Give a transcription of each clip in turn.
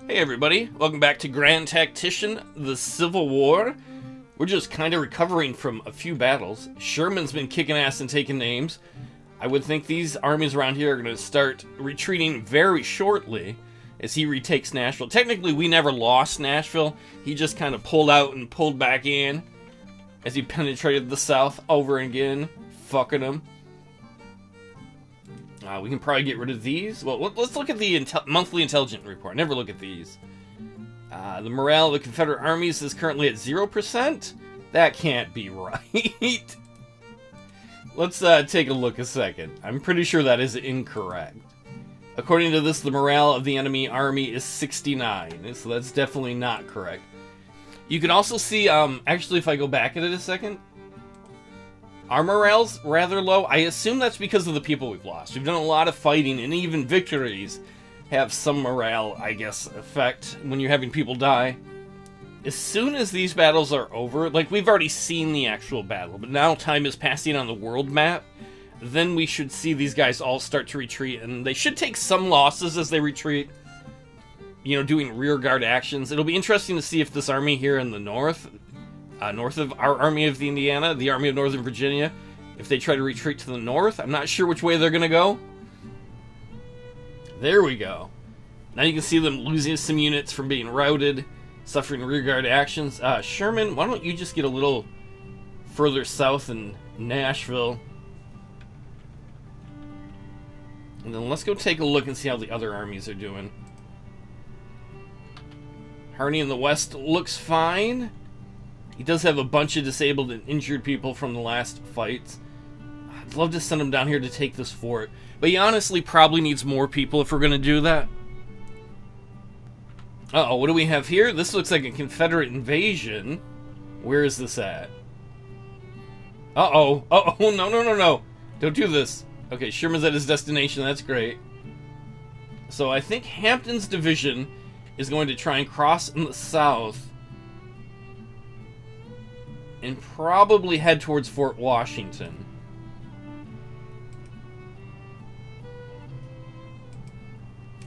Hey everybody, welcome back to Grand Tactician, the Civil War. We're just kind of recovering from a few battles. Sherman's been kicking ass and taking names. I would think these armies around here are going to start retreating very shortly as he retakes Nashville. Technically, we never lost Nashville. He just kind of pulled out and pulled back in as he penetrated the South over and again, fucking them. We can probably get rid of these. Well, let's look at the monthly intelligence report. Never look at these. The morale of the Confederate armies is currently at 0%. That can't be right. Let's take a look a second. I'm pretty sure that is incorrect. According to this, the morale of the enemy army is 69. So that's definitely not correct. You can also see, actually, if I go back at it a second, our morale's rather low. I assume that's because of the people we've lost. We've done a lot of fighting, and even victories have some morale, I guess, effect when you're having people die. As soon as these battles are over, like, we've already seen the actual battle, but now time is passing on the world map, then we should see these guys all start to retreat, and they should take some losses as they retreat, you know, doing rearguard actions. It'll be interesting to see if this army here in the north of our Army of the Indiana, the Army of Northern Virginia, if they try to retreat to the north. I'm not sure which way they're going to go. There we go. Now you can see them losing some units from being routed, suffering rearguard actions. Sherman, why don't you just get a little further south in Nashville? And then let's go take a look and see how the other armies are doing. Harney in the west looks fine. He does have a bunch of disabled and injured people from the last fights. I'd love to send him down here to take this fort, but he honestly probably needs more people if we're going to do that. Uh-oh, what do we have here? This looks like a Confederate invasion. Where is this at? Uh-oh. Uh-oh, no. Don't do this. Okay, Sherman's at his destination. That's great. So I think Hampton's division is going to try and cross in the south and probably head towards Fort Washington.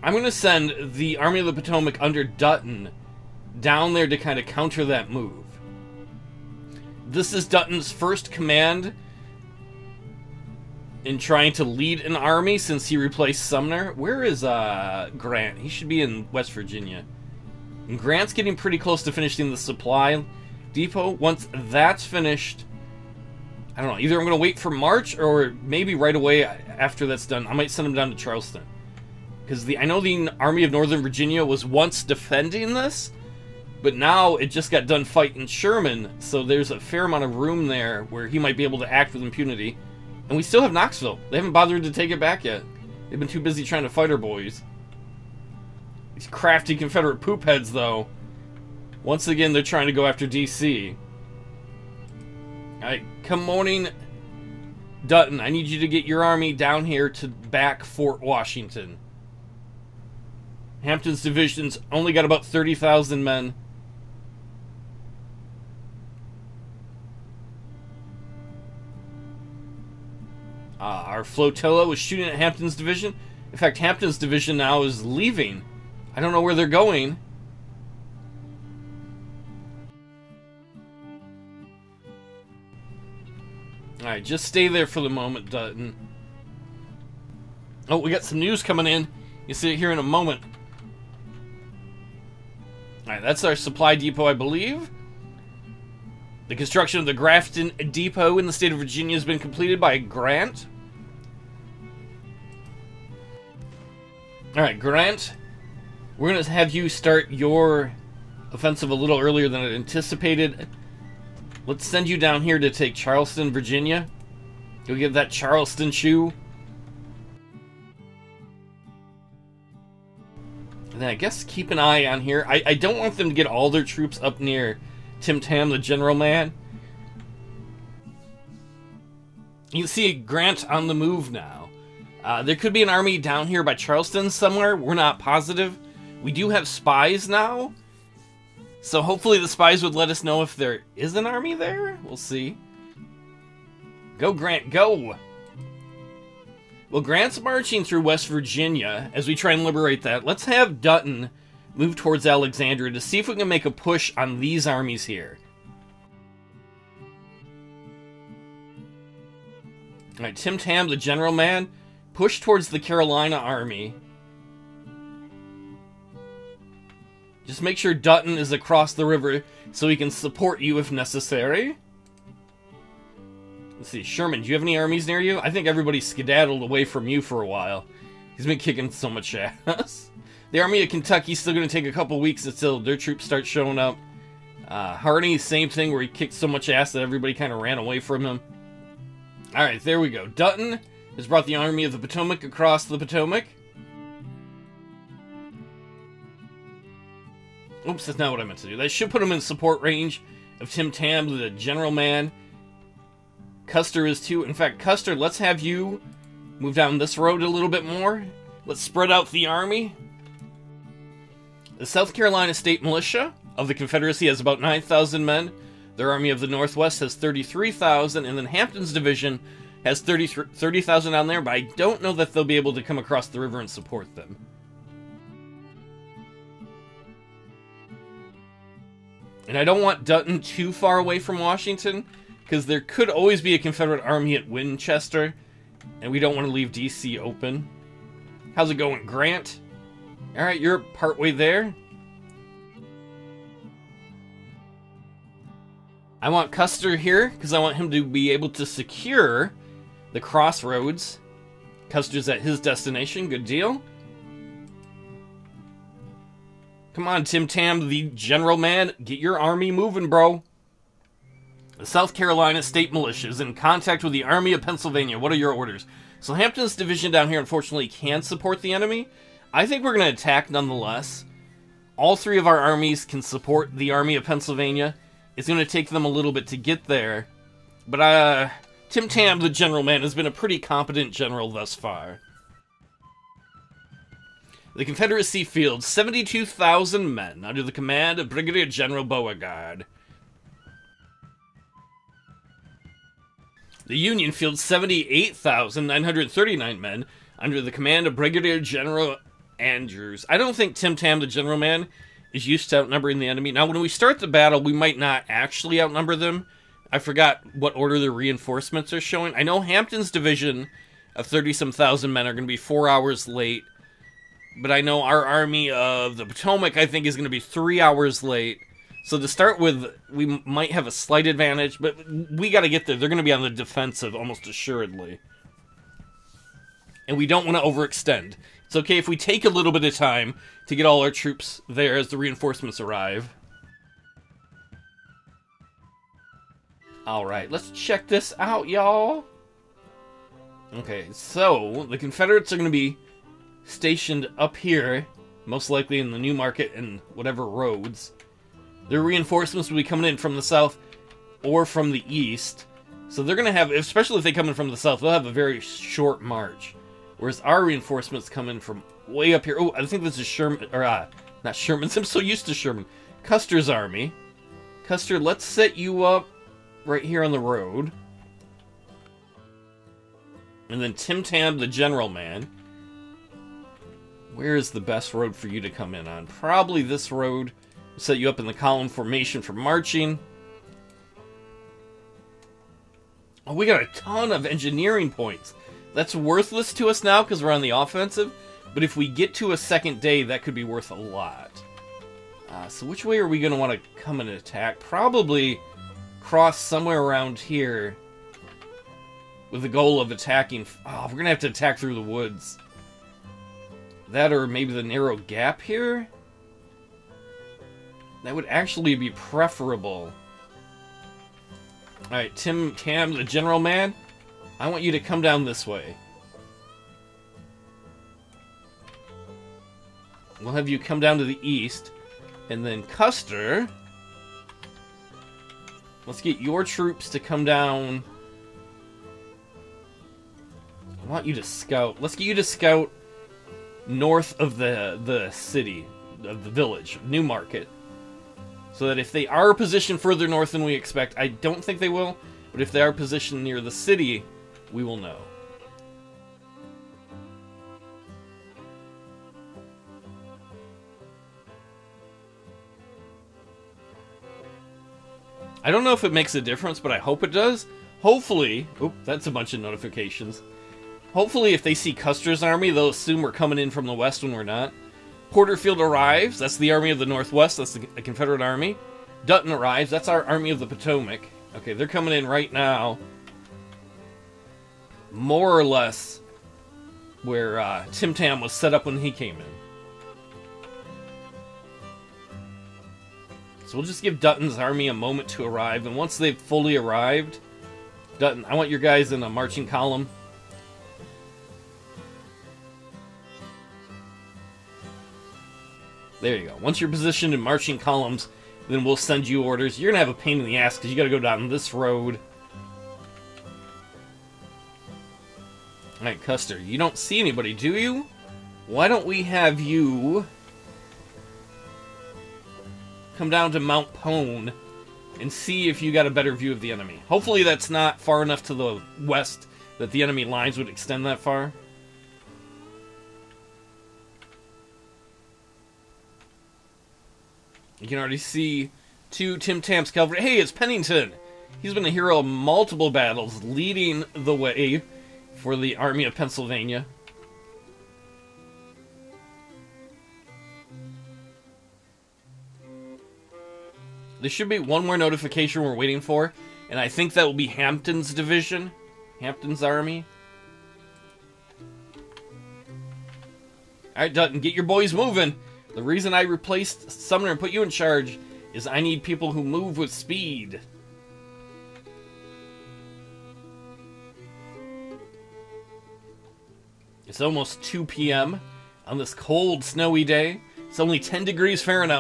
I'm going to send the Army of the Potomac under Dutton down there to kind of counter that move. This is Dutton's first command in trying to lead an army since he replaced Sumner. Where is Grant? He should be in West Virginia. And Grant's getting pretty close to finishing the supply depot. Once that's finished, I don't know, either I'm going to wait for March or maybe right away after that's done, I might send him down to Charleston. Because I know the Army of Northern Virginia was once defending this, but now it just got done fighting Sherman, so there's a fair amount of room there where he might be able to act with impunity. And we still have Knoxville. They haven't bothered to take it back yet. They've been too busy trying to fight our boys. These crafty Confederate poop heads, though. Once again, they're trying to go after D.C. Alright, come morning, Dutton. I need you to get your army down here to back Fort Washington. Hampton's division's only got about 30,000 men. Our flotilla was shooting at Hampton's division. In fact, Hampton's division now is leaving. I don't know where they're going. Alright, just stay there for the moment, Dutton. Oh, we got some news coming in. You'll see it here in a moment. Alright, that's our supply depot, I believe. The construction of the Grafton Depot in the state of Virginia has been completed by Grant. Alright, Grant, we're going to have you start your offensive a little earlier than I anticipated. Let's send you down here to take Charleston, Virginia. Go get that Charleston shoe. And then I guess keep an eye on here. I don't want them to get all their troops up near Tim Tam, the general man. You can see Grant on the move now. There could be an army down here by Charleston somewhere. We're not positive. We do have spies now. So hopefully the spies would let us know if there is an army there. We'll see. Go, Grant, go! Well, Grant's marching through West Virginia as we try and liberate that. Let's have Dutton move towards Alexandria to see if we can make a push on these armies here. Alright, Tim Tam, the general man, push towards the Carolina army. Just make sure Dutton is across the river so he can support you if necessary. Let's see, Sherman, do you have any armies near you? I think everybody skedaddled away from you for a while. He's been kicking so much ass. The Army of Kentucky's still going to take a couple weeks until their troops start showing up. Harney, same thing, where he kicked so much ass that everybody kind of ran away from him. Alright, there we go. Dutton has brought the Army of the Potomac across the Potomac. Oops, that's not what I meant to do. That should put him in support range of Tim Tam, the general man. Custer is too. In fact, Custer, let's have you move down this road a little bit more. Let's spread out the army. The South Carolina State Militia of the Confederacy has about 9,000 men. Their Army of the Northwest has 33,000, and then Hampton's division has 30,000 down there, but I don't know that they'll be able to come across the river and support them. And I don't want Dutton too far away from Washington, because there could always be a Confederate army at Winchester, and we don't want to leave D.C. open. How's it going, Grant? Alright, you're partway there. I want Custer here, because I want him to be able to secure the crossroads. Custer's at his destination, good deal. Come on, Tim Tam, the general man, get your army moving, bro. The South Carolina State Militia is in contact with the Army of Pennsylvania. What are your orders? So Hampton's division down here, unfortunately, can support the enemy. I think we're going to attack nonetheless. All three of our armies can support the Army of Pennsylvania. It's going to take them a little bit to get there. But Tim Tam, the general man, has been a pretty competent general thus far. The Confederacy fields 72,000 men under the command of Brigadier General Beauregard. The Union fields 78,939 men under the command of Brigadier General Andrews. I don't think Tim Tam, the general man, is used to outnumbering the enemy. Now, when we start the battle, we might not actually outnumber them. I forgot what order the reinforcements are showing. I know Hampton's division of 30-some thousand men are going to be 4 hours late. But I know our Army of the Potomac, I think, is going to be 3 hours late. So to start with, we might have a slight advantage, but we got to get there. They're going to be on the defensive, almost assuredly. And we don't want to overextend. It's okay if we take a little bit of time to get all our troops there as the reinforcements arrive. Alright, let's check this out, y'all. Okay, so the Confederates are going to be stationed up here, most likely in the New Market and whatever roads. Their reinforcements will be coming in from the south or from the east. So they're going to have, especially if they come in from the south, they'll have a very short march. Whereas our reinforcements come in from way up here. Oh, I think this is Sherman, or not Sherman's, I'm so used to Sherman. Custer's army. Custer, let's set you up right here on the road. And then Tim Tam, the general man. Where is the best road for you to come in on? Probably this road. We'll set you up in the column formation for marching. Oh, we got a ton of engineering points. That's worthless to us now because we're on the offensive. But if we get to a second day, that could be worth a lot. So which way are we going to want to come and attack? Probably cross somewhere around here with the goal of attacking. Oh, we're going to have to attack through the woods. That or maybe the narrow gap here? That would actually be preferable. Alright, Tim Tam, the general man, I want you to come down this way. We'll have you come down to the east. And then Custer, let's get your troops to come down. I want you to scout. Let's get you to scout north of the city, of the village, New Market. So that if they are positioned further north than we expect, I don't think they will, but if they are positioned near the city, we will know. I don't know if it makes a difference, but I hope it does. Hopefully... Oop, that's a bunch of notifications. Hopefully, if they see Custer's army, they'll assume we're coming in from the west when we're not. Porterfield arrives. That's the Army of the Northwest. That's the Confederate Army. Dutton arrives. That's our Army of the Potomac. Okay, they're coming in right now. More or less where Tim Tam was set up when he came in. So we'll just give Dutton's army a moment to arrive, and once they've fully arrived... Dutton, I want your guys in a marching column. There you go. Once you're positioned in marching columns, then we'll send you orders. You're going to have a pain in the ass because you got to go down this road. Alright, Custer, you don't see anybody, do you? Why don't we have you come down to Mount Pone and see if you got a better view of the enemy. Hopefully that's not far enough to the west that the enemy lines would extend that far. You can already see two Tim Tam's cavalry. Hey, it's Pennington! He's been a hero of multiple battles, leading the way for the Army of Pennsylvania. There should be one more notification we're waiting for, and I think that will be Hampton's division. Hampton's army. Alright, Dutton, get your boys moving. The reason I replaced Sumner and put you in charge is I need people who move with speed. It's almost 2 p.m. on this cold, snowy day. It's only 10 degrees Fahrenheit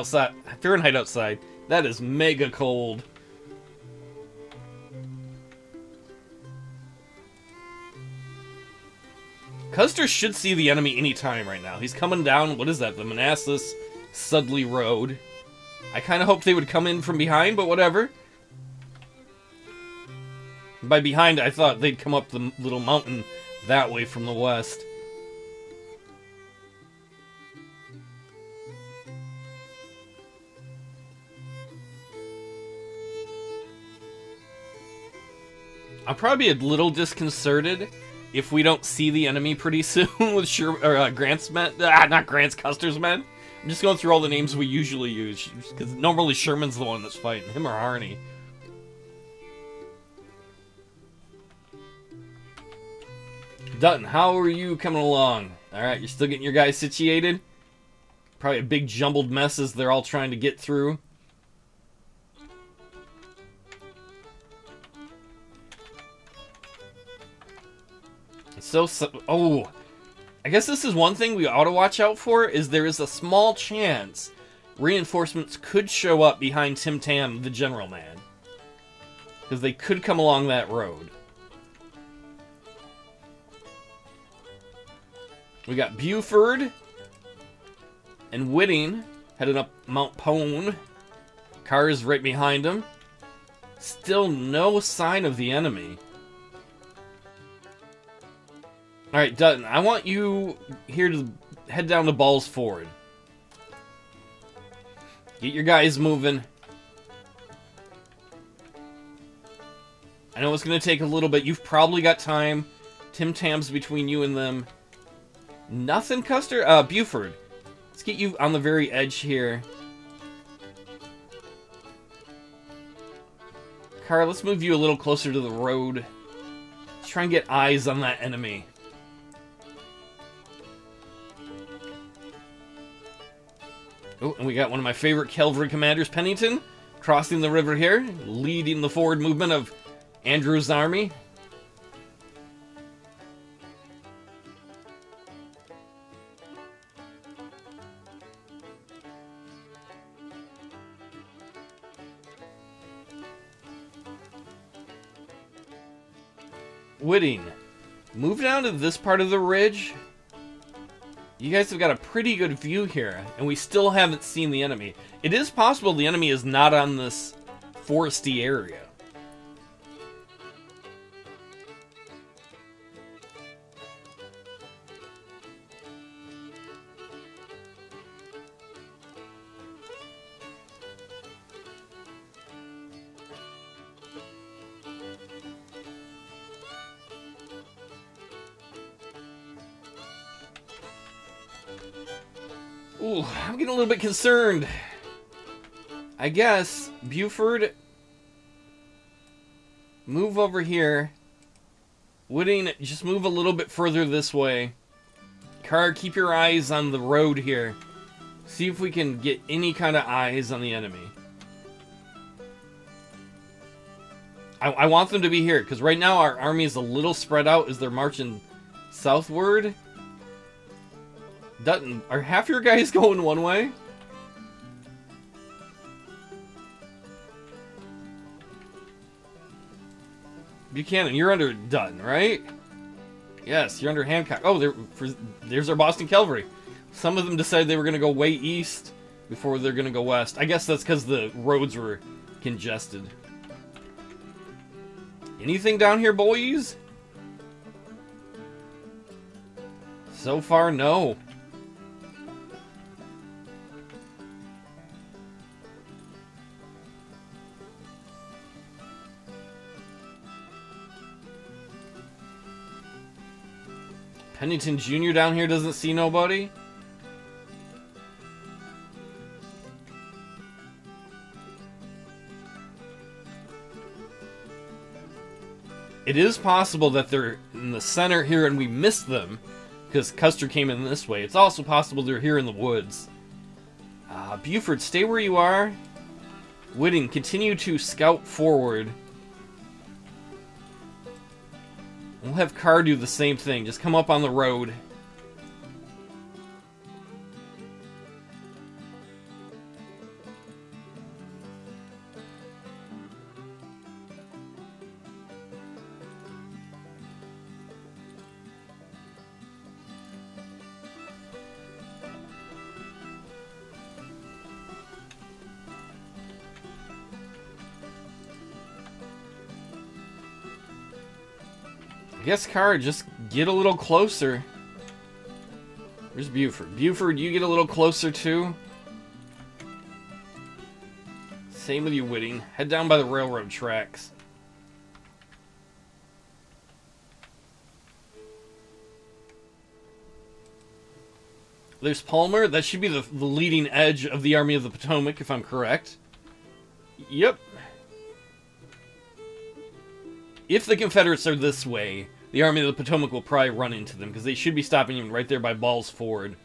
outside. That is mega cold. Custer should see the enemy anytime right now. He's coming down, what is that, the Manassas Sudley Road. I kind of hoped they would come in from behind, but whatever. By behind, I thought they'd come up the little mountain that way from the west. I'll probably be a little disconcerted if we don't see the enemy pretty soon with Grant's men. Not Grant's, Custer's men. I'm just going through all the names we usually use, because normally Sherman's the one that's fighting, him or Harney. Dutton, how are you coming along? Alright, you're still getting your guys situated? Probably a big jumbled mess as they're all trying to get through. Oh, I guess this is one thing we ought to watch out for, is there is a small chance reinforcements could show up behind Tim Tam, the general man. Because they could come along that road. We got Buford and Whitting heading up Mount Pone. Cars right behind them. Still no sign of the enemy. Alright, Dutton, I want you here to head down to Balls Ford. Get your guys moving. I know it's going to take a little bit. You've probably got time. Tim Tam's between you and them. Nothing, Custer? Buford. Let's get you on the very edge here. Car, let's move you a little closer to the road. Let's try and get eyes on that enemy. Oh, and we got one of my favorite cavalry commanders, Pennington, crossing the river here, leading the forward movement of Andrew's army. Whitting, move down to this part of the ridge. You guys have got a pretty good view here, and we still haven't seen the enemy. It is possible the enemy is not on this foresty area. Ooh, I'm getting a little bit concerned. I guess, Buford, move over here. Wooding, just move a little bit further this way. Carr, keep your eyes on the road here. See if we can get any kind of eyes on the enemy. I want them to be here, because right now our army is a little spread out as they're marching southward. Dutton, are half your guys going one way? Buchanan, you're under Dutton, right? Yes, you're under Hancock. Oh, there's our Boston Cavalry. Some of them decided they were going to go way east before they're going to go west. I guess that's because the roads were congested. Anything down here, boys? So far, no. Pennington Jr. down here doesn't see nobody? It is possible that they're in the center here and we missed them because Custer came in this way. It's also possible they're here in the woods. Buford, stay where you are. Whitting, continue to scout forward. We'll have Carr do the same thing. Just come up on the road. I guess, Carr, just get a little closer. Where's Buford? Buford, you get a little closer, too. Same with you, Whitting. Head down by the railroad tracks. There's Palmer. That should be the leading edge of the Army of the Potomac, if I'm correct. Yep. If the Confederates are this way, the Army of the Potomac will probably run into them, because they should be stopping them right there by Ball's Ford.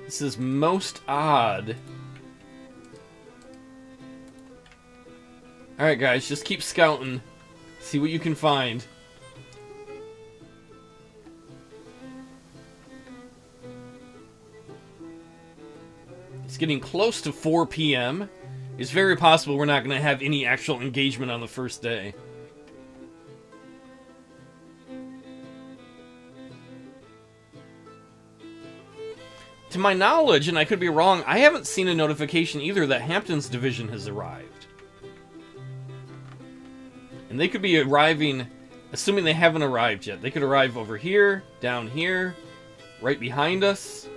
This is most odd. Alright guys, just keep scouting. See what you can find. It's getting close to 4 p.m. It's very possible we're not going to have any actual engagement on the first day. To my knowledge, and I could be wrong, I haven't seen a notification either that Hampton's division has arrived. And they could be arriving, assuming they haven't arrived yet. They could arrive over here, down here, right behind us.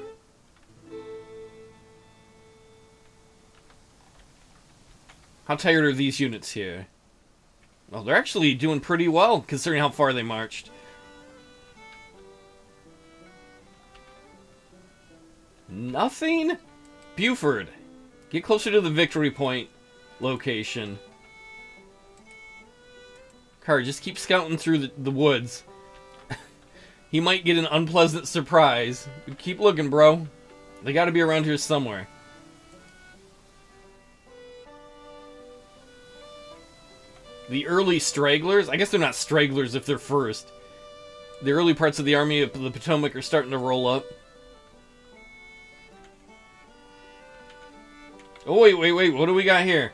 How tired are these units here? Well, they're actually doing pretty well, considering how far they marched. Nothing? Buford, get closer to the victory point location. Carr, just keep scouting through the woods. He might get an unpleasant surprise. Keep looking, bro. They gotta be around here somewhere. The early stragglers, I guess they're not stragglers if they're first. The early parts of the Army of the Potomac are starting to roll up. Oh, wait, what do we got here?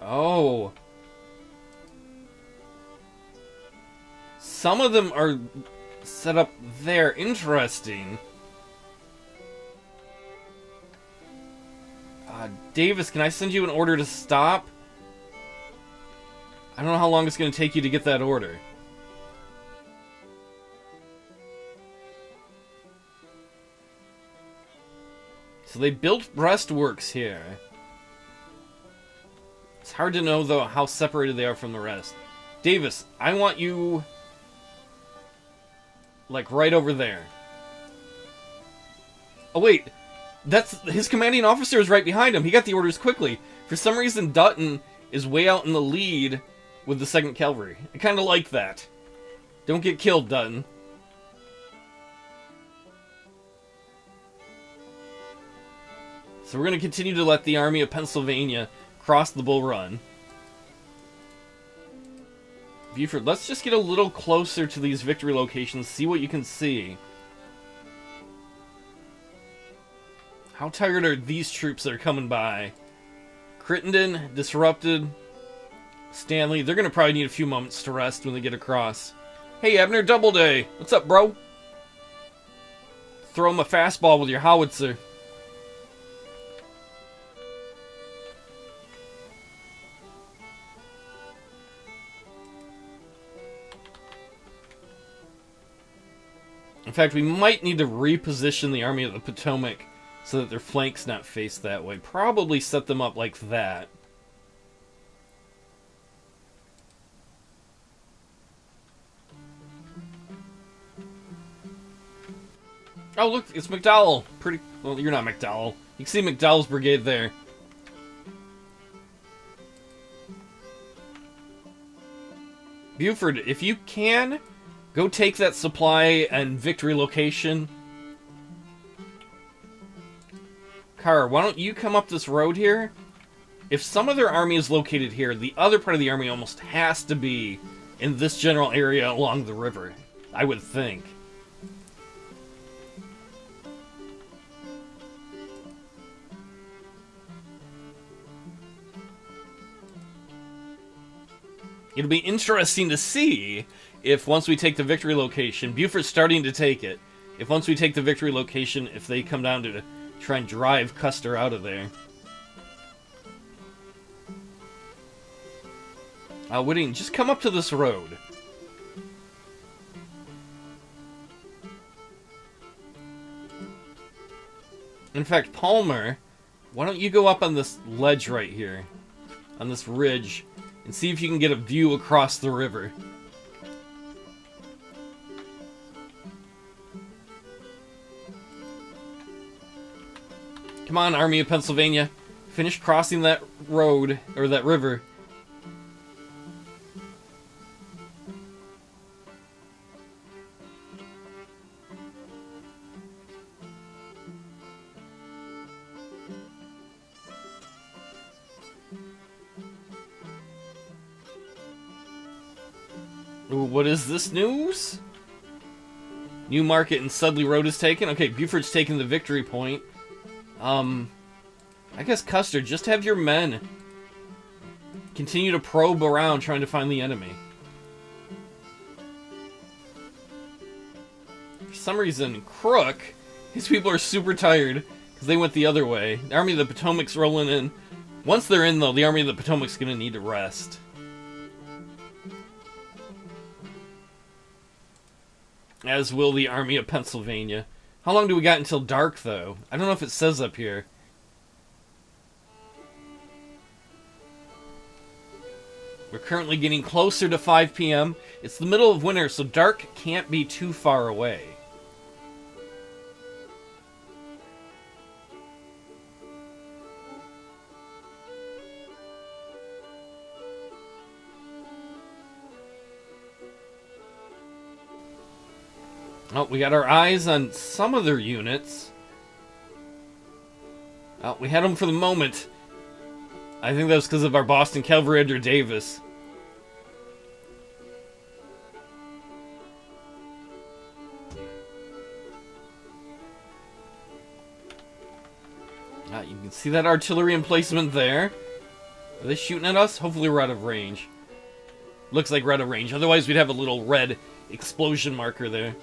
Oh. Some of them are set up there. Interesting. Davis, can I send you an order to stop? I don't know how long it's going to take you to get that order. So they built breastworks here. It's hard to know, though, how separated they are from the rest. Davis, I want you... like, right over there. Oh, wait. That's... his commanding officer is right behind him. He got the orders quickly. For some reason, Dutton is way out in the lead with the 2nd Cavalry. I kind of like that. Don't get killed, Dutton. So we're going to continue to let the Army of Pennsylvania cross the Bull Run. Buford, let's just get a little closer to these victory locations, see what you can see. How tired are these troops that are coming by? Crittenden, Disrupted, Stanley, they're going to probably need a few moments to rest when they get across. Hey, Abner Doubleday, what's up, bro? Throw him a fastball with your howitzer. In fact, we might need to reposition the Army of the Potomac so that their flanks not face that way. Probably set them up like that. Oh, look, it's McDowell. Pretty... well, you're not McDowell. You can see McDowell's brigade there. Buford, if you can... go take that supply and victory location. Carr, why don't you come up this road here? If some other army is located here, the other part of the army almost has to be in this general area along the river, I would think. It'll be interesting to see if once we take the victory location, Buford's starting to take it. If once we take the victory location, if they come down to try and drive Custer out of there. Whitting, just come up to this road. In fact, Palmer, why don't you go up on this ledge right here, on this ridge, and see if you can get a view across the river. Come on, Army of Pennsylvania. Finish crossing that road, or that river. Ooh, what is this news? New Market and Sudley Road is taken. Okay, Buford's taken the victory point. I guess Custer, just have your men continue to probe around trying to find the enemy. For some reason, Crook, these people are super tired because they went the other way. The Army of the Potomac's rolling in. Once they're in, though, the Army of the Potomac's going to need to rest. As will the Army of Pennsylvania. How long do we got until dark, though? I don't know if it says up here. We're currently getting closer to 5 p.m. It's the middle of winter, so dark can't be too far away. Oh, we got our eyes on some of their units. Oh, we had them for the moment. I think that was because of our Boston Cavalry under Davis. You can see that artillery emplacement there. Are they shooting at us? Hopefully we're out of range. Looks like we're out of range. Otherwise we'd have a little red explosion marker there.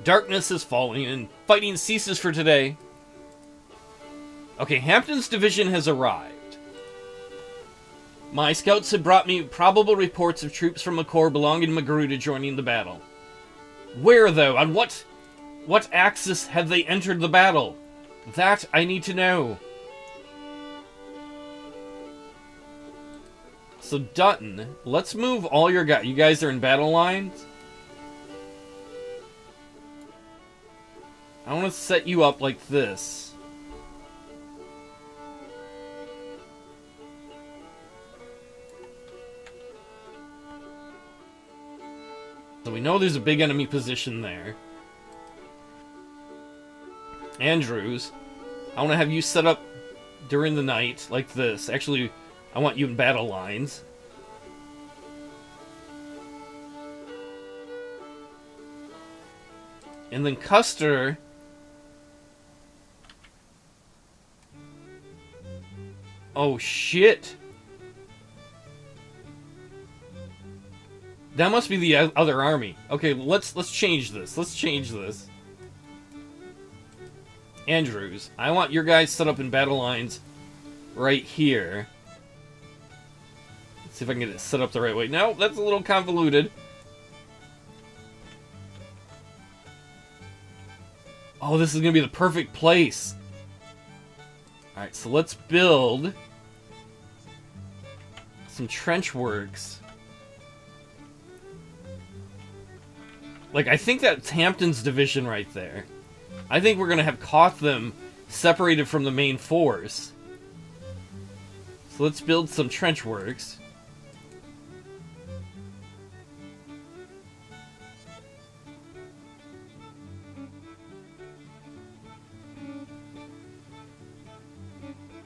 Darkness is falling and fighting ceases for today. Okay, Hampton's division has arrived. My scouts had brought me probable reports of troops from a corps belonging to Magruder joining the battle. Where, though? On what axis have they entered the battle? That I need to know. So Dutton, let's move all your guys. You guys are in battle lines. I want to set you up like this. So we know there's a big enemy position there. Andrews, I want to have you set up during the night like this. Actually, I want you in battle lines. And then Custer... Oh, shit. That must be the other army. Okay, let's change this. Let's change this. Andrews, I want your guys set up in battle lines right here. Let's see if I can get it set up the right way. No, that's a little convoluted. Oh, this is going to be the perfect place. Alright, so let's build some trench works. Like, I think that's Hampton's division right there. I think we're going to have caught them separated from the main force. So let's build some trench works.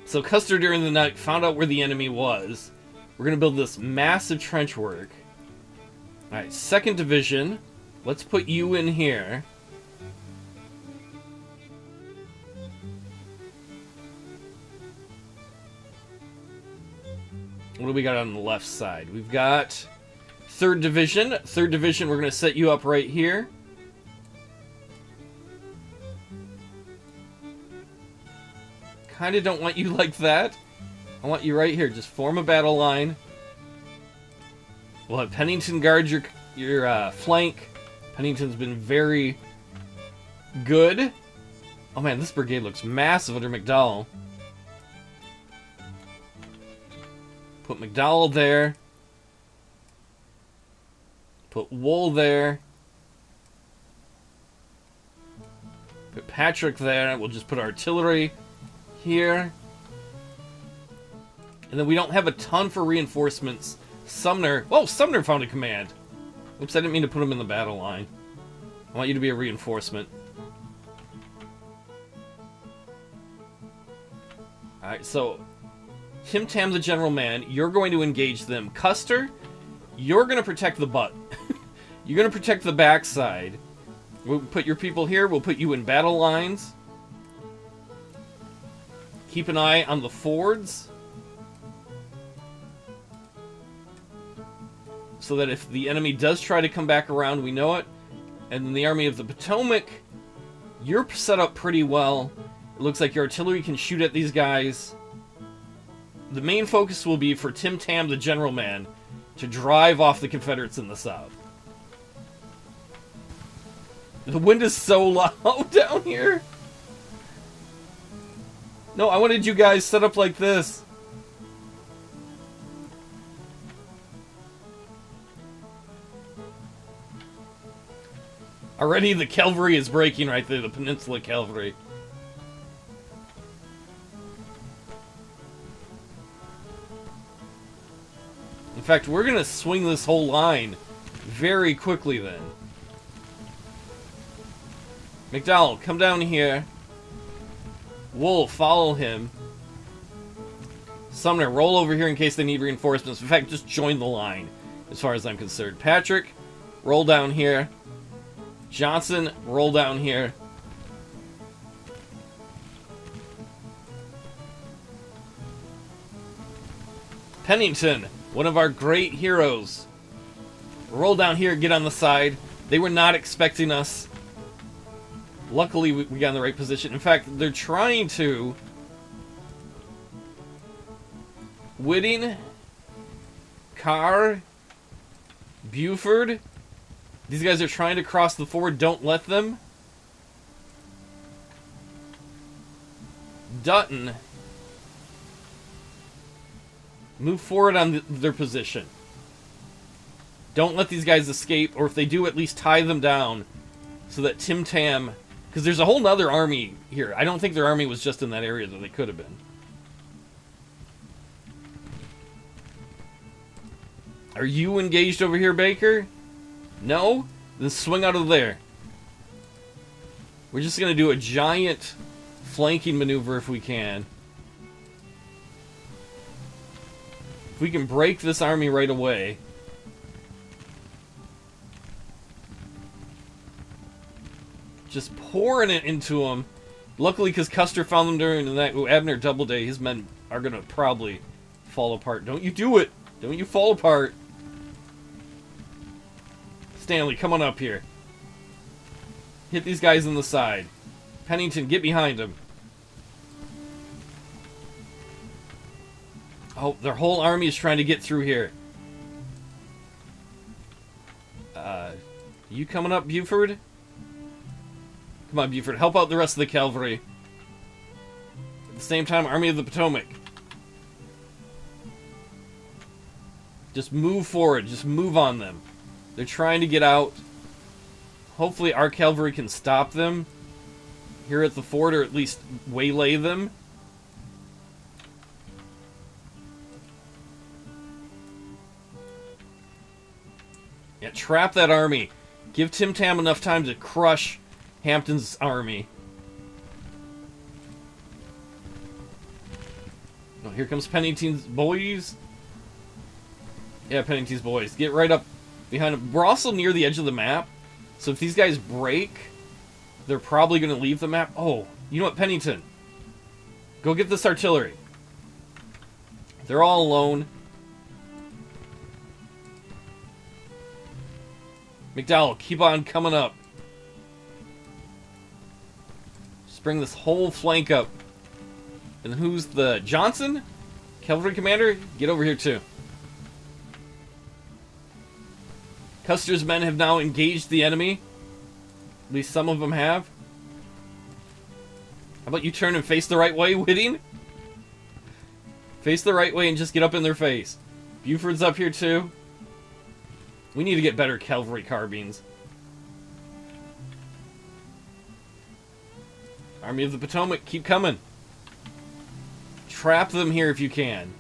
So Custer during the night found out where the enemy was. We're going to build this massive trench work. Alright, 2nd Division. Let's put you in here. What do we got on the left side? We've got 3rd Division. 3rd Division, we're going to set you up right here. Kinda don't want you like that. I want you right here. Just form a battle line. We'll have Pennington guard your flank. Pennington's been very good. Oh man, this brigade looks massive under McDowell. Put McDowell there. Put Wool there. Put Patrick there. We'll just put artillery here. And then we don't have a ton for reinforcements. Sumner. Oh, Sumner found a command. Oops, I didn't mean to put him in the battle line. I want you to be a reinforcement. Alright, so Tim Tam, the general man, you're going to engage them. Custer, you're going to protect the butt. You're going to protect the backside. We'll put your people here. We'll put you in battle lines. Keep an eye on the fords. So that if the enemy does try to come back around, we know it. And then the Army of the Potomac, you're set up pretty well. It looks like your artillery can shoot at these guys. The main focus will be for Tim Tam, the general man, to drive off the Confederates in the south. The wind is so loud down here. No, I wanted you guys set up like this. Already the cavalry is breaking right there, the Peninsula Cavalry. In fact, we're going to swing this whole line very quickly then. McDowell, come down here. Wool, follow him. Sumner, roll over here in case they need reinforcements. In fact, just join the line, as far as I'm concerned. Patrick, roll down here. Johnson, roll down here. Pennington, one of our great heroes. Roll down here, get on the side. They were not expecting us. Luckily, we got in the right position. In fact, they're trying to... Whitting, Carr, Buford. These guys are trying to cross the ford. Don't let them. Dutton, move forward on their position. Don't let these guys escape, or if they do, at least tie them down so that Tim Tam... Because there's a whole nother army here. I don't think their army was just in that area that they could have been. Are you engaged over here, Baker? No? Then swing out of there. We're just going to do a giant flanking maneuver if we can. If we can break this army right away. Just pouring it into them. Luckily, because Custer found them during the night. Ooh, Abner Doubleday, his men are going to probably fall apart. Don't you do it! Don't you fall apart! Stanley, come on up here. Hit these guys in the side. Pennington, get behind him. Oh, their whole army is trying to get through here. You coming up, Buford? Come on, Buford, help out the rest of the cavalry. At the same time, Army of the Potomac. Just move forward, just move on them. They're trying to get out. Hopefully our cavalry can stop them here at the fort, or at least waylay them. Yeah, trap that army. Give Tim Tam enough time to crush Hampton's army. Oh, here comes Pennington's boys. Yeah, Pennington's boys. Get right up behind them. We're also near the edge of the map, so if these guys break, they're probably going to leave the map. Oh, you know what, Pennington? Go get this artillery. They're all alone. McDowell, keep on coming up. Just bring this whole flank up. And who's the... Johnson? Cavalry commander? Get over here too. Custer's men have now engaged the enemy. At least some of them have. How about you turn and face the right way, Whitting? Face the right way and just get up in their face. Buford's up here too. We need to get better cavalry carbines. Army of the Potomac, keep coming. Trap them here if you can.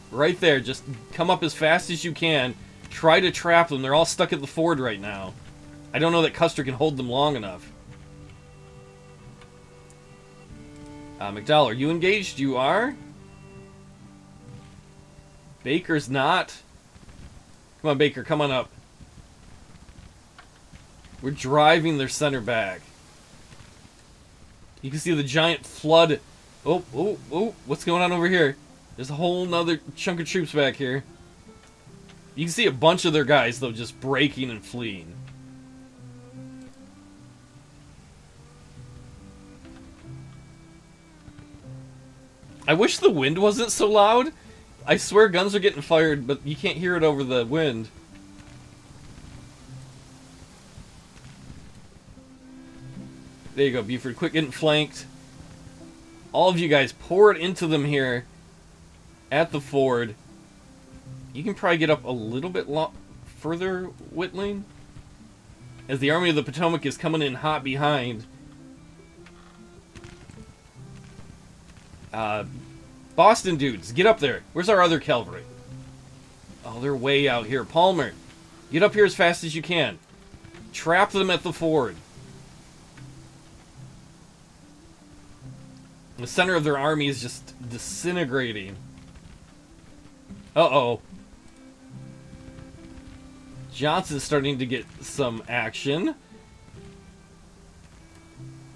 Right there, just come up as fast as you can. Try to trap them. They're all stuck at the ford right now. I don't know that Custer can hold them long enough. McDowell, are you engaged? You are? Baker's not. Come on, Baker, come on up. We're driving their center back. You can see the giant flood. Oh, what's going on over here? There's a whole nother chunk of troops back here. You can see a bunch of their guys, though, just breaking and fleeing. I wish the wind wasn't so loud. I swear guns are getting fired, but you can't hear it over the wind. There you go, Buford. Quick getting flanked. All of you guys, pour it into them here at the ford. You can probably get up a little bit further, Whitling, as the Army of the Potomac is coming in hot behind. Boston dudes, get up there. Where's our other cavalry? Oh, they're way out here. Palmer, get up here as fast as you can. Trap them at the ford. The center of their army is just disintegrating. Uh-oh. Johnson's starting to get some action.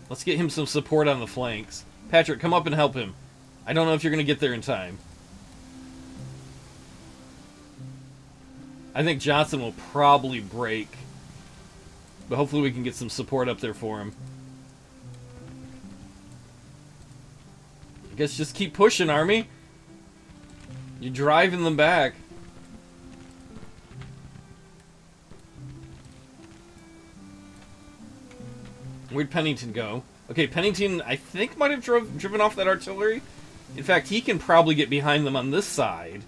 Let's get him some support on the flanks. Patrick, come up and help him. I don't know if you're going to get there in time. I think Johnson will probably break. But hopefully we can get some support up there for him. I guess just keep pushing, Army. You're driving them back. Where'd Pennington go? Okay, Pennington, I think, might have driven off that artillery. In fact, he can probably get behind them on this side.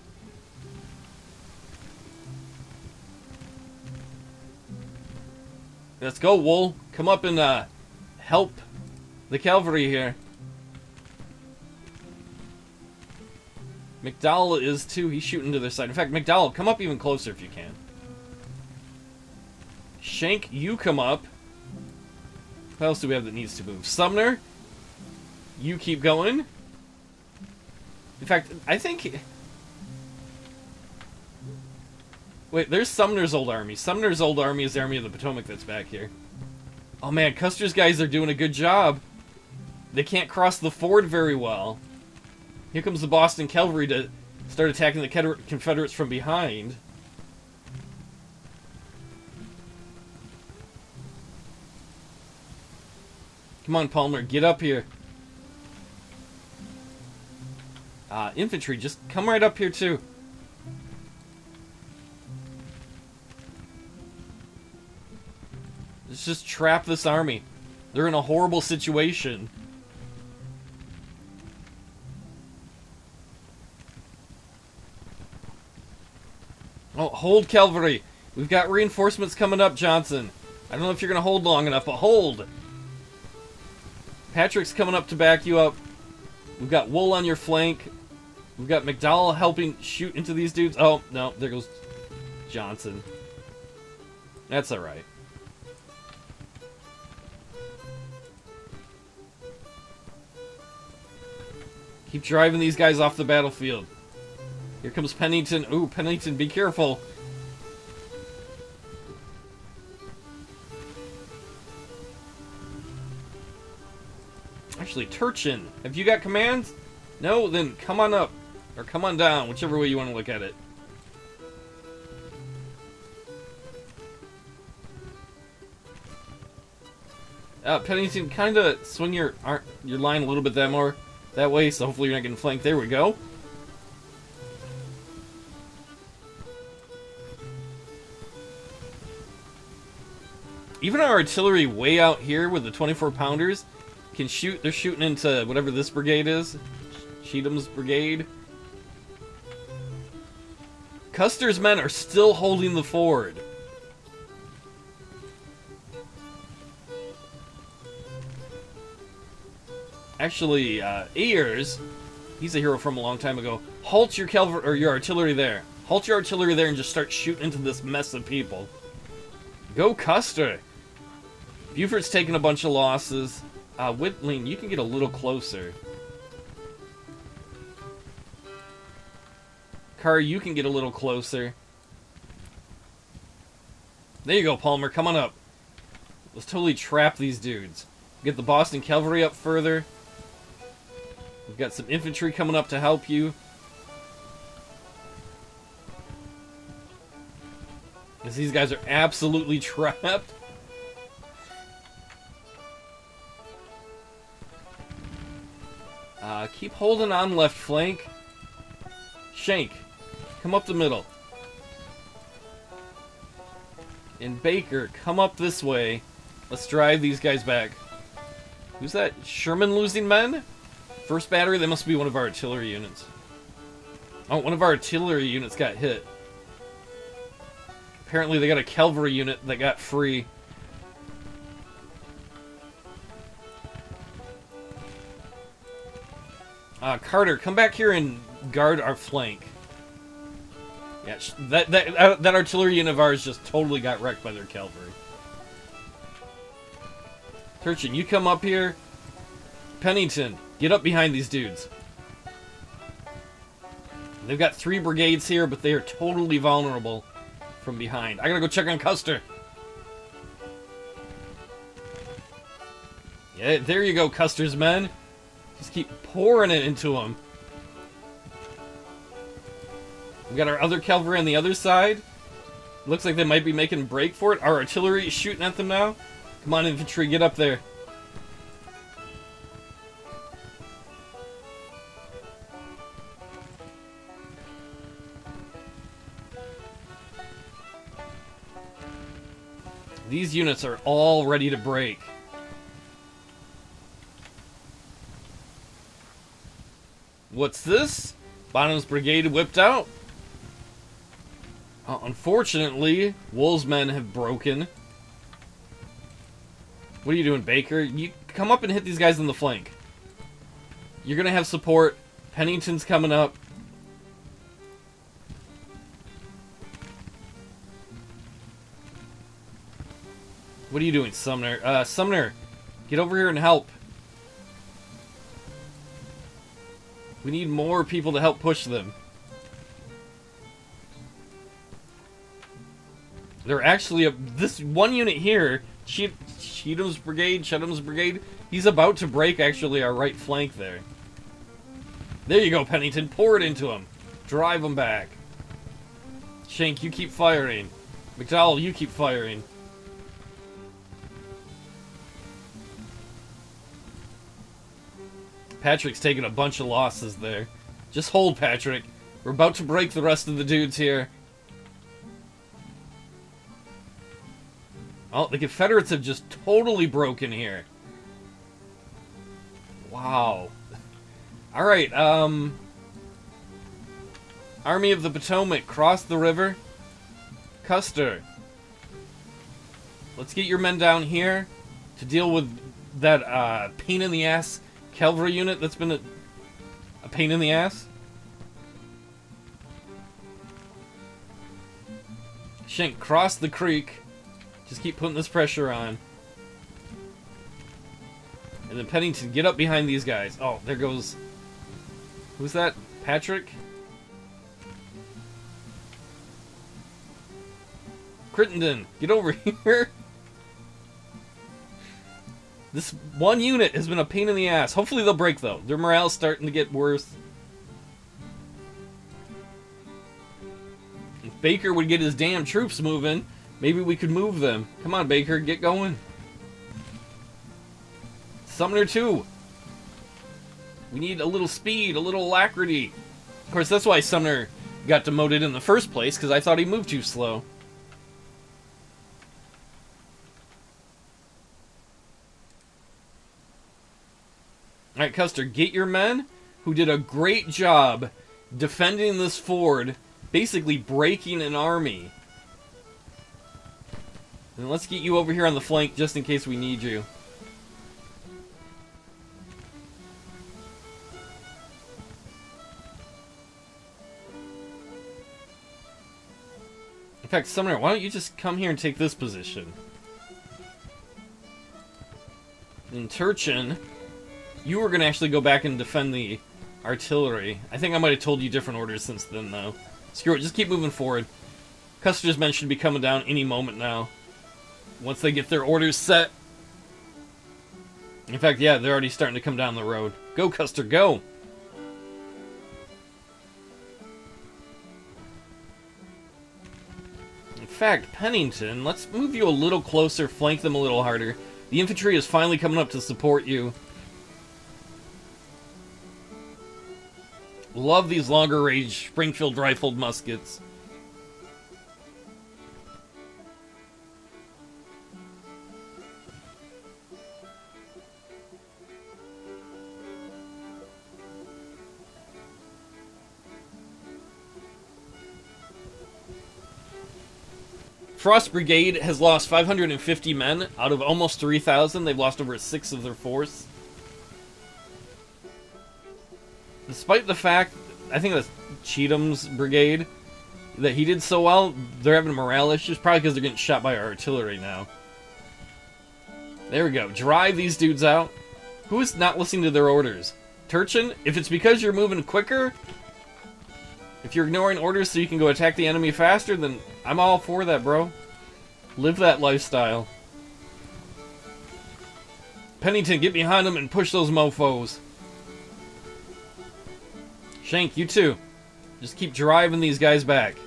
Let's go, Wool. Come up and help the cavalry here. McDowell is too. He's shooting to their side. In fact, McDowell, come up even closer if you can. Shank, you come up. What else do we have that needs to move? Sumner, you keep going. In fact, I think... Wait, there's Sumner's old army. Sumner's old army is the Army of the Potomac that's back here. Oh man, Custer's guys are doing a good job. They can't cross the ford very well. Here comes the Boston Cavalry to start attacking the Confederates from behind. Come on, Palmer, get up here. Infantry, just come right up here too. Let's just trap this army. They're in a horrible situation. Oh, hold, cavalry. We've got reinforcements coming up, Johnson. I don't know if you're going to hold long enough, but hold. Patrick's coming up to back you up. We've got Wool on your flank. We've got McDowell helping shoot into these dudes. Oh, no, there goes Johnson. That's alright. Keep driving these guys off the battlefield. Here comes Pennington. Ooh, Pennington, be careful. Actually, Turchin, have you got commands? No? Then come on up. Or come on down, whichever way you want to look at it. Pennington, kind of swing your line a little bit that way, so hopefully you're not getting flanked. There we go. Even our artillery way out here with the 24-pounders can shoot. They're shooting into whatever this brigade is. Cheatham's brigade. Custer's men are still holding the ford. Actually, Ayers, he's a hero from a long time ago. Halt your cavalry or your artillery there. Halt your artillery there and just start shooting into this mess of people. Go, Custer. Buford's taking a bunch of losses. Whitling, you can get a little closer. Carr, you can get a little closer. There you go, Palmer. Come on up. Let's totally trap these dudes. Get the Boston Cavalry up further. We've got some infantry coming up to help you. Because these guys are absolutely trapped. Keep holding on left flank. Shank, come up the middle. And Baker, come up this way. Let's drive these guys back. Who's that? Sherman losing men? First battery? That must be one of our artillery units. Oh, one of our artillery units got hit. Apparently they got a cavalry unit that got free. Carter, come back here and guard our flank. Yeah, that artillery unit of ours just totally got wrecked by their cavalry. Turchin, you come up here. Pennington, get up behind these dudes. They've got 3 brigades here, but they are totally vulnerable from behind. I gotta go check on Custer. Yeah, there you go, Custer's men. Just keep pouring it into them. We got our other cavalry on the other side. Looks like they might be making a break for it. Our artillery is shooting at them now. Come on, infantry, get up there. These units are all ready to break. What's this? Bonham's brigade whipped out. Unfortunately, Wool's men have broken. What are you doing, Baker? You come up and hit these guys in the flank. You're gonna have support. Pennington's coming up. What are you doing, Sumner? Sumner, get over here and help. We need more people to help push them. They're actually this one unit here, Cheatham's brigade, he's about to break actually our right flank there. There you go, Pennington. Pour it into him. Drive him back. Shank, you keep firing. McDowell, you keep firing. Patrick's taking a bunch of losses there. Just hold, Patrick. We're about to break the rest of the dudes here. Oh, the Confederates have just totally broken here. Wow. Alright, Army of the Potomac, cross the river. Custer. Let's get your men down here to deal with that, pain-in-the-ass cavalry unit that's been a pain in the ass. Shank, cross the creek. Just keep putting this pressure on. And then Pennington, get up behind these guys. Oh, there goes... Who's that? Patrick? Crittenden, get over here. This one unit has been a pain in the ass. Hopefully they'll break, though. Their morale's starting to get worse. If Baker would get his damn troops moving, maybe we could move them. Come on, Baker, get going. Sumner, too. We need a little speed, a little alacrity. Of course, that's why Sumner got demoted in the first place, because I thought he moved too slow. Alright, Custer, get your men, who did a great job defending this ford, basically breaking an army. And let's get you over here on the flank, just in case we need you. In fact, Sumner, why don't you just come here and take this position? And Turchin, you were going to actually go back and defend the artillery. I think I might have told you different orders since then, though. Screw it, just keep moving forward. Custer's men should be coming down any moment now. Once they get their orders set. In fact, yeah, they're already starting to come down the road. Go, Custer, go! In fact, Pennington, let's move you a little closer, flank them a little harder. The infantry is finally coming up to support you. Love these longer range Springfield rifled muskets. Frost Brigade has lost 550 men out of almost 3,000. They've lost over 1/6 of their force. Despite the fact, I think that's Cheatham's brigade, that he did so well, they're having morale issues, probably because they're getting shot by our artillery now. There we go. Drive these dudes out. Who is not listening to their orders? Turchin, if it's because you're moving quicker, if you're ignoring orders so you can go attack the enemy faster, then I'm all for that, bro. Live that lifestyle. Pennington, get behind them and push those mofos. Shank, you too. Just keep driving these guys back.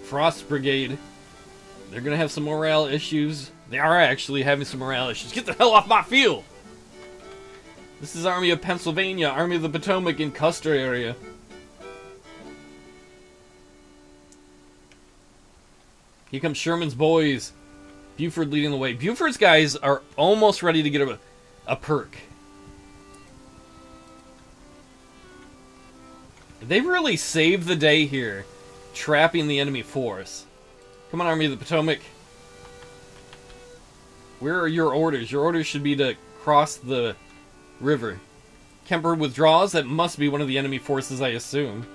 Frost Brigade. They're gonna have some morale issues. They are actually having some morale issues. Get the hell off my field! This is Army of Pennsylvania, Army of the Potomac in Custer area. Here comes Sherman's boys. Buford leading the way. Buford's guys are almost ready to get a perk. They really saved the day here, trapping the enemy force. Come on, Army of the Potomac. Where are your orders? Your orders should be to cross the river. Kemper withdraws. That must be one of the enemy forces, I assume.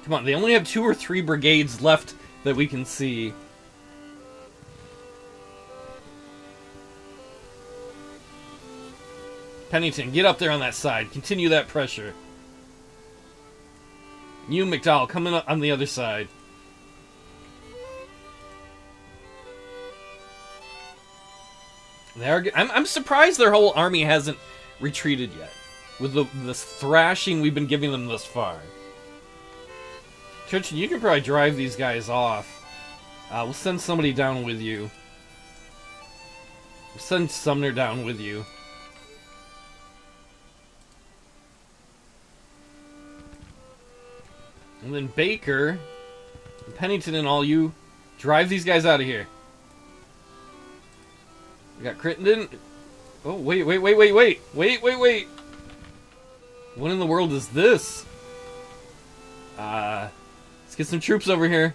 Come on, they only have 2 or 3 brigades left that we can see. Pennington, get up there on that side. Continue that pressure. You, McDowell, coming up on the other side. I'm surprised their whole army hasn't retreated yet, with this thrashing we've been giving them thus far. Church, you can probably drive these guys off. We'll send somebody down with you. We'll send Sumner down with you. And then Baker, and Pennington, and all you, drive these guys out of here. We got Crittenden. Oh, wait. What in the world is this? Let's get some troops over here.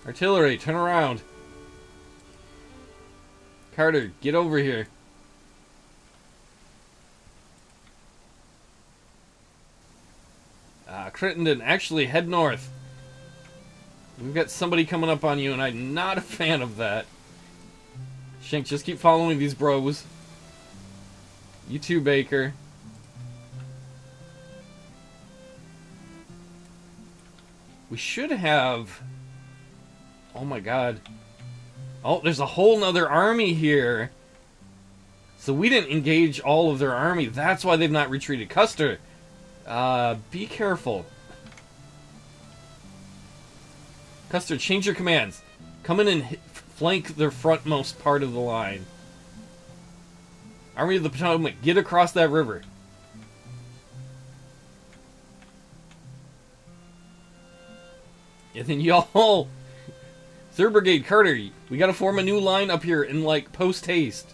Artillery, turn around. Carter, get over here. Crittenden, actually head north. We've got somebody coming up on you, and I'm not a fan of that. Shank, just keep following these bros. You too, Baker. We should have... Oh my god. Oh, there's a whole nother army here. So we didn't engage all of their army. That's why they've not retreated. Custer, be careful. Custer, change your commands. Come in and flank the frontmost part of the line. Army of the Potomac, get across that river. And then y'all... 3rd Brigade, Carter, we gotta form a new line up here in, like, post-haste.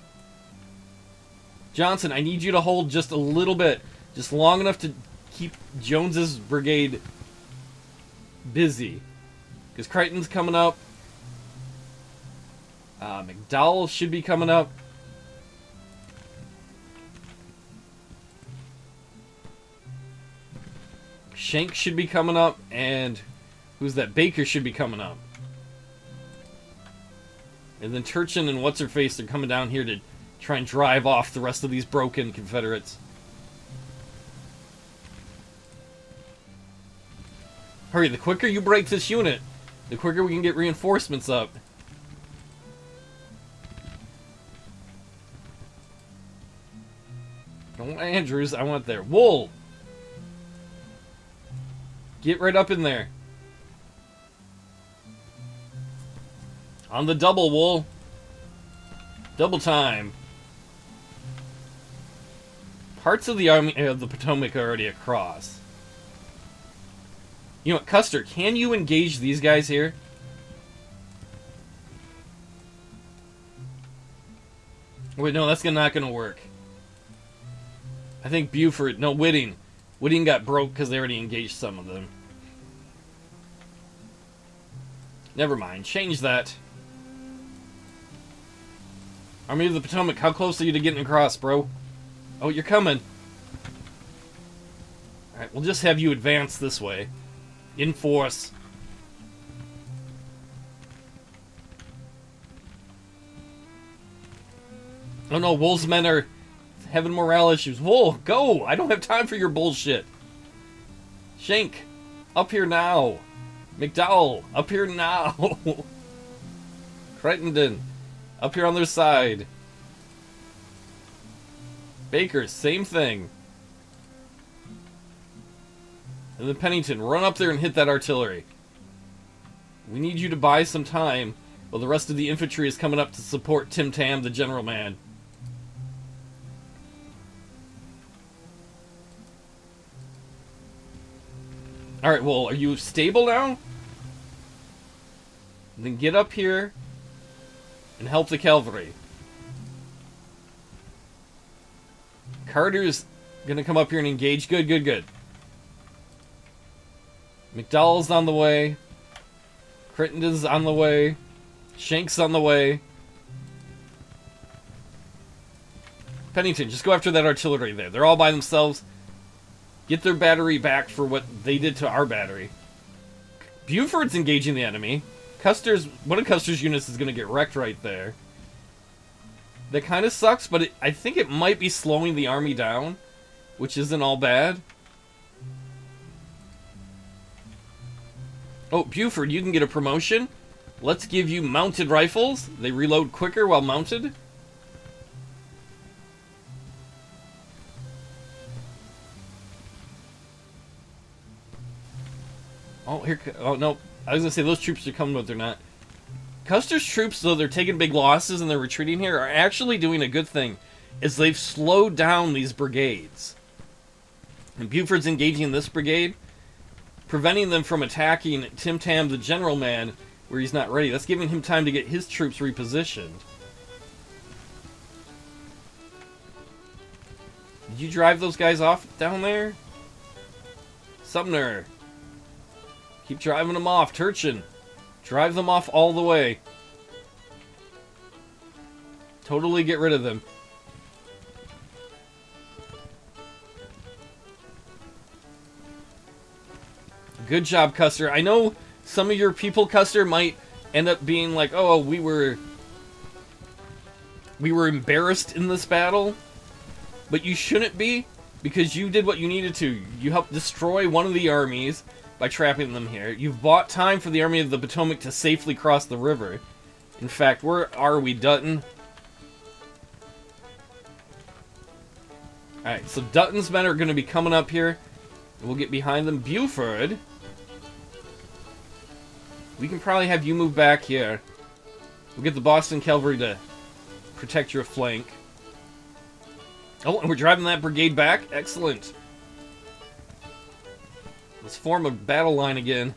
Johnson, I need you to hold just a little bit. Just long enough to keep Jones's brigade busy. Because Crichton's coming up. McDowell should be coming up. Shank should be coming up. And who's that? Baker should be coming up. And then Turchin and What's-Her-Face are coming down here to try and drive off the rest of these broken Confederates. Hurry, the quicker you break this unit, the quicker we can get reinforcements up. I don't want Andrews, I want there. Wool! Get right up in there. On the double, Wool. Double time. Parts of the Army of the Potomac are already across. You know what, Custer, can you engage these guys here? Wait, no, that's not gonna work. I think Buford, no, Whitting. Whitting got broke because they already engaged some of them. Never mind, change that. Army of the Potomac, how close are you to getting across, bro? Oh, you're coming. Alright, we'll just have you advance this way. In force. Oh no, Wool's men are having morale issues. Wool, go! I don't have time for your bullshit. Shank, up here now. McDowell, up here now. Crittenden, up here on their side. Baker, same thing. And then Pennington, run up there and hit that artillery. We need you to buy some time while the rest of the infantry is coming up to support Tim Tam, the general man. Alright, well, are you stable now? Then get up here and help the cavalry. Carter's gonna come up here and engage. Good, good, good. McDowell's on the way. Crittenden's on the way. Shank's on the way. Pennington, just go after that artillery there. They're all by themselves. Get their battery back for what they did to our battery. Buford's engaging the enemy. One of Custer's units is going to get wrecked right there. That kind of sucks, but I think it might be slowing the army down, which isn't all bad. Oh, Buford, you can get a promotion. Let's give you mounted rifles. They reload quicker while mounted. Oh, no. I was going to say, those troops are coming, but they're not. Custer's troops, though they're taking big losses and they're retreating here, are actually doing a good thing, is they've slowed down these brigades. And Buford's engaging this brigade, preventing them from attacking Tim Tam, the general man, where he's not ready. That's giving him time to get his troops repositioned. Did you drive those guys off down there? Sumner. Keep driving them off. Turchin. Drive them off all the way. Totally get rid of them. Good job, Custer. I know some of your people, Custer, might end up being like, oh, we were embarrassed in this battle. But you shouldn't be, because you did what you needed to. You helped destroy one of the armies by trapping them here. You've bought time for the Army of the Potomac to safely cross the river. In fact, where are we, Dutton? Alright, so Dutton's men are going to be coming up here. We'll get behind them. Buford, we can probably have you move back here. We'll get the Boston Cavalry to protect your flank. Oh, and we're driving that brigade back? Excellent. Let's form a battle line again.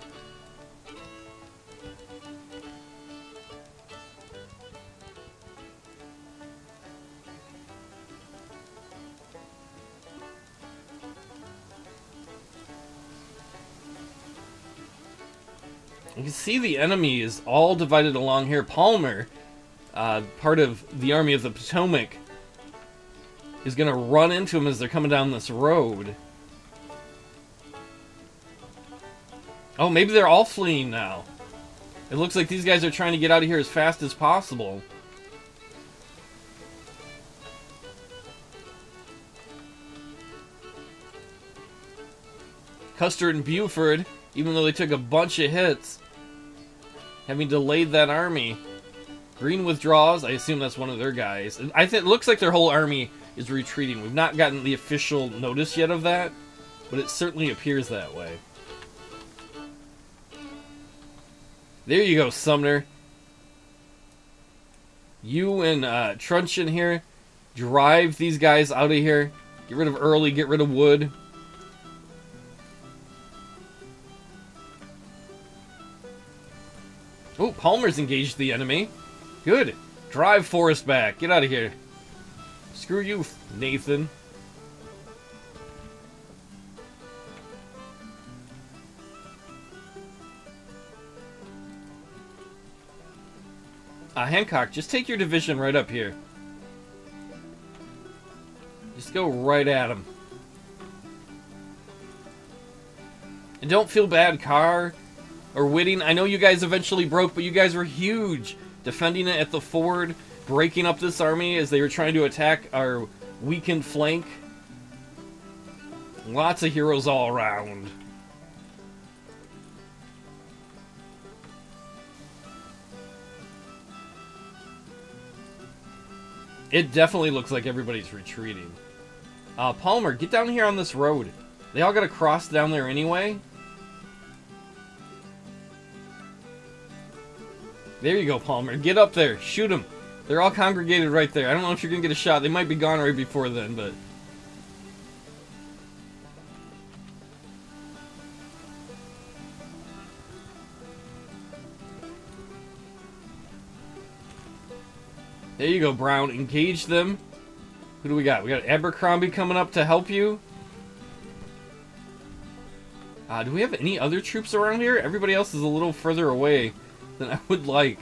You can see the enemy is all divided along here. Palmer, part of the Army of the Potomac, is going to run into them as they're coming down this road. Oh, maybe they're all fleeing now. It looks like these guys are trying to get out of here as fast as possible. Custer and Buford, even though they took a bunch of hits, having delayed that army. Green withdraws. I assume that's one of their guys. I think it looks like their whole army is retreating. We've not gotten the official notice yet of that, but it certainly appears that way. There you go, Sumner. You and Truncheon here, drive these guys out of here. Get rid of Early, get rid of Wood. Oh, Palmer's engaged the enemy. Good. Drive Forrest back. Get out of here. Screw you, Nathan. Hancock, just take your division right up here. Just go right at him. And don't feel bad, Carr or Whitting. I know you guys eventually broke, but you guys were huge. Defending it at the ford, breaking up this army as they were trying to attack our weakened flank. Lots of heroes all around. It definitely looks like everybody's retreating. Palmer, get down here on this road. They all gotta cross down there anyway. There you go, Palmer. Get up there. Shoot them. They're all congregated right there. I don't know if you're gonna get a shot. They might be gone right before then, but... There you go, Brown. Engage them. Who do we got? We got Abercrombie coming up to help you. Do we have any other troops around here? Everybody else is a little further away than I would like.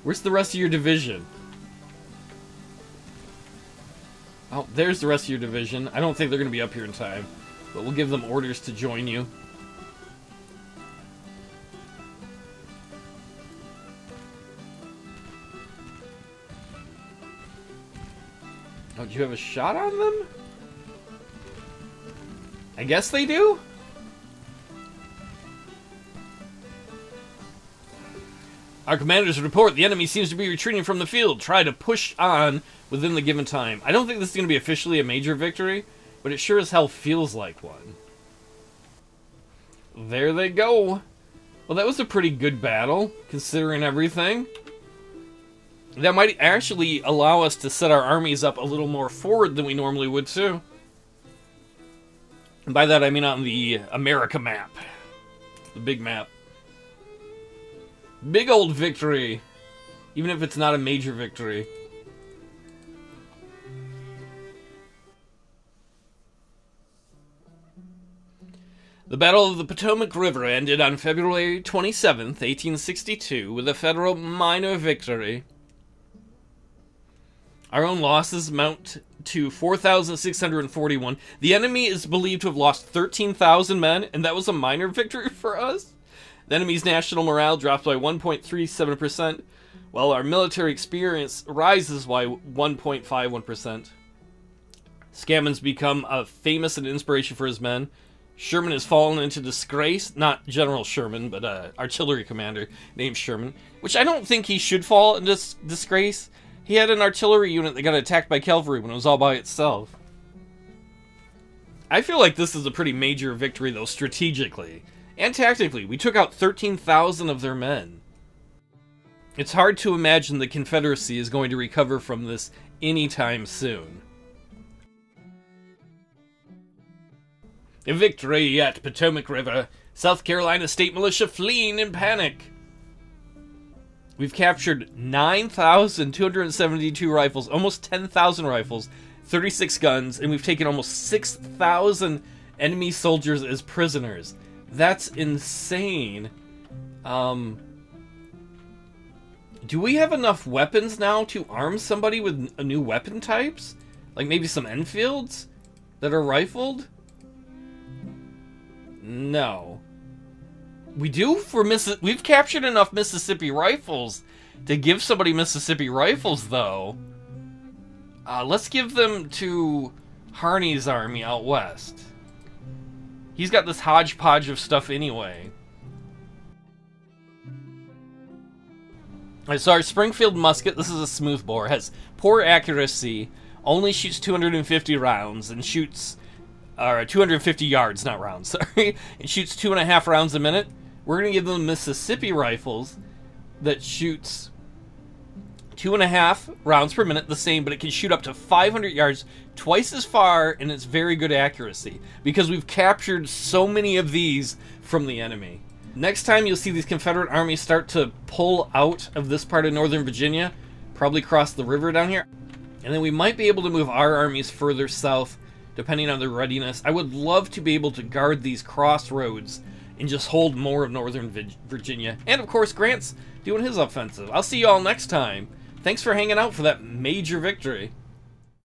Where's the rest of your division? Oh, there's the rest of your division. I don't think they're going to be up here in time, but we'll give them orders to join you. Oh, do you have a shot on them? I guess they do? Our commanders report the enemy seems to be retreating from the field. Try to push on within the given time. I don't think this is going to be officially a major victory, but it sure as hell feels like one. There they go. Well, that was a pretty good battle, considering everything. That might actually allow us to set our armies up a little more forward than we normally would, too. And by that, I mean on the America map. The big map. Big old victory. Even if it's not a major victory. The Battle of the Potomac River ended on February 27th, 1862, with a Federal minor victory. Our own losses amount to 4,641. The enemy is believed to have lost 13,000 men, and that was a minor victory for us. The enemy's national morale drops by 1.37%, while our military experience rises by 1.51%. Scammond's become a famous and inspiration for his men. Sherman has fallen into disgrace. Not General Sherman, but artillery commander named Sherman, which I don't think he should fall into disgrace. He had an artillery unit that got attacked by cavalry when it was all by itself. I feel like this is a pretty major victory, though, strategically. And tactically. We took out 13,000 of their men. It's hard to imagine the Confederacy is going to recover from this anytime soon. A victory at Potomac River. South Carolina State Militia fleeing in panic. We've captured 9,272 rifles, almost 10,000 rifles, 36 guns, and we've taken almost 6,000 enemy soldiers as prisoners. That's insane. Do we have enough weapons now to arm somebody with a new weapon types? Like maybe some Enfields that are rifled? No. We do for we've captured enough Mississippi rifles to give somebody Mississippi rifles, though. Let's give them to Harney's army out west. He's got this hodgepodge of stuff anyway. So our Springfield musket, this is a smoothbore, has poor accuracy, only shoots 250 rounds, and shoots... 250 yards, not rounds, sorry. It shoots 2.5 rounds a minute. We're going to give them Mississippi rifles that shoots 2.5 rounds per minute, the same, but it can shoot up to 500 yards, twice as far, and it's very good accuracy, because we've captured so many of these from the enemy. Next time you'll see these Confederate armies start to pull out of this part of Northern Virginia, probably cross the river down here, and then we might be able to move our armies further south, depending on their readiness. I would love to be able to guard these crossroads and just hold more of Northern Virginia. And, of course, Grant's doing his offensive. I'll see you all next time. Thanks for hanging out for that major victory.